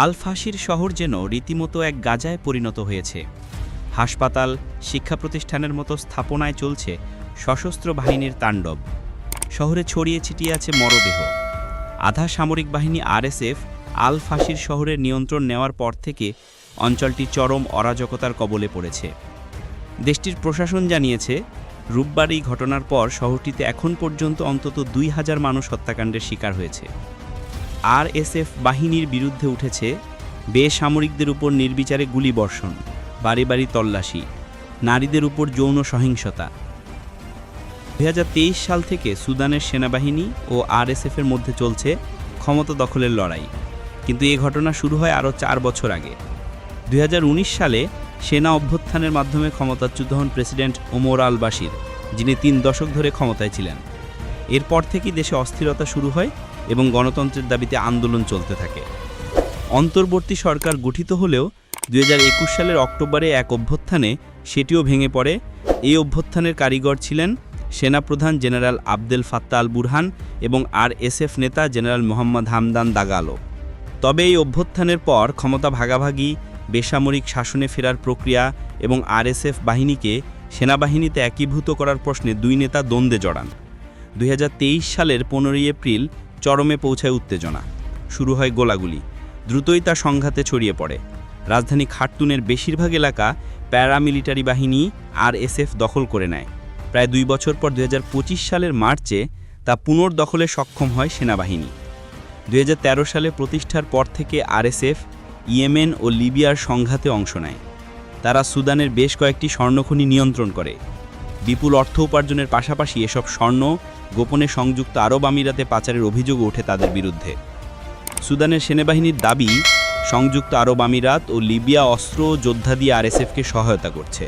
আল ফাশির শহর যেন রীতিমতো এক গাজায় পরিণত হয়েছে। হাসপাতাল, শিক্ষা প্রতিষ্ঠানের মতো স্থাপনায় চলছে সশস্ত্র বাহিনীর তাণ্ডব। শহরে ছড়িয়ে ছিটিয়ে আছে মরদেহ। আধা সামরিক বাহিনী আরএসএফ আল ফাশির শহরের নিয়ন্ত্রণ নেওয়ার পর থেকে অঞ্চলটি চরম অরাজকতার কবলে পড়েছে। দেশটির প্রশাসন জানিয়েছে, রোববার এই ঘটনার পর শহরটিতে এখন পর্যন্ত অন্তত ২,০০০ মানুষ হত্যাকাণ্ডের শিকার হয়েছে। আরএসএফ বাহিনীর বিরুদ্ধে উঠেছে বেসামরিকদের উপর নির্বিচারে গুলিবর্ষণ, বাড়ি বাড়ি তল্লাশি, নারীদের উপর যৌন সহিংসতা। ২০২৩ সাল থেকে সুদানের সেনাবাহিনী ও আরএসএফের মধ্যে চলছে ক্ষমতা দখলের লড়াই, কিন্তু এই ঘটনা শুরু হয় আরও ৪ বছর আগে। ২০১৯ সালে সেনা অভ্যুত্থানের মাধ্যমে ক্ষমতাচ্যুত হন প্রেসিডেন্ট ওমর আল বাশির, যিনি ৩ দশক ধরে ক্ষমতায় ছিলেন। এরপর থেকেই দেশে অস্থিরতা শুরু হয় এবং গণতন্ত্রের দাবিতে আন্দোলন চলতে থাকে। অন্তর্বর্তী সরকার গঠিত হলেও ২০২১ সালের অক্টোবরে এক অভ্যুত্থানে সেটিও ভেঙে পড়ে। এই অভ্যুত্থানের কারিগর ছিলেন সেনাপ্রধান জেনারেল আবদেল ফাত্তা আল বুরহান এবং আরএসএফ নেতা জেনারেল মোহাম্মদ হামদান দাগালো। তবে এই অভ্যুত্থানের পর ক্ষমতা ভাগাভাগি, বেসামরিক শাসনে ফেরার প্রক্রিয়া এবং আরএসএফ বাহিনীকে সেনাবাহিনীতে একীভূত করার প্রশ্নে দুই নেতা দ্বন্দ্বে জড়ান। ২০২৩ সালের ১৫ই এপ্রিল চরমে পৌঁছায় উত্তেজনা। শুরু হয় গোলাগুলি। দ্রুতই তা সংঘাতে ছড়িয়ে পড়ে। রাজধানী খার্তুমের বেশিরভাগ এলাকা প্যারামিলিটারি বাহিনী আরএসএফ দখল করে নেয়। প্রায় ২ বছর পর ২০২৫ সালের মার্চে তা পুনর্দখলে সক্ষম হয় সেনাবাহিনী। ২০১৩ সালে প্রতিষ্ঠার পর থেকে আরএসএফ ইয়েমেন ও লিবিয়ার সংঘাতে অংশ নেয়। তারা সুদানের বেশ কয়েকটি স্বর্ণখনি নিয়ন্ত্রণ করে। বিপুল অর্থ উপার্জনের পাশাপাশি এসব স্বর্ণ গোপনে সংযুক্ত আরব আমিরাতে পাচারের অভিযোগও ওঠে তাদের বিরুদ্ধে। সুদানের সেনাবাহিনীর দাবি, সংযুক্ত আরব আমিরাত ও লিবিয়া অস্ত্র ও যোদ্ধা দিয়ে আরএসএফকে সহায়তা করছে।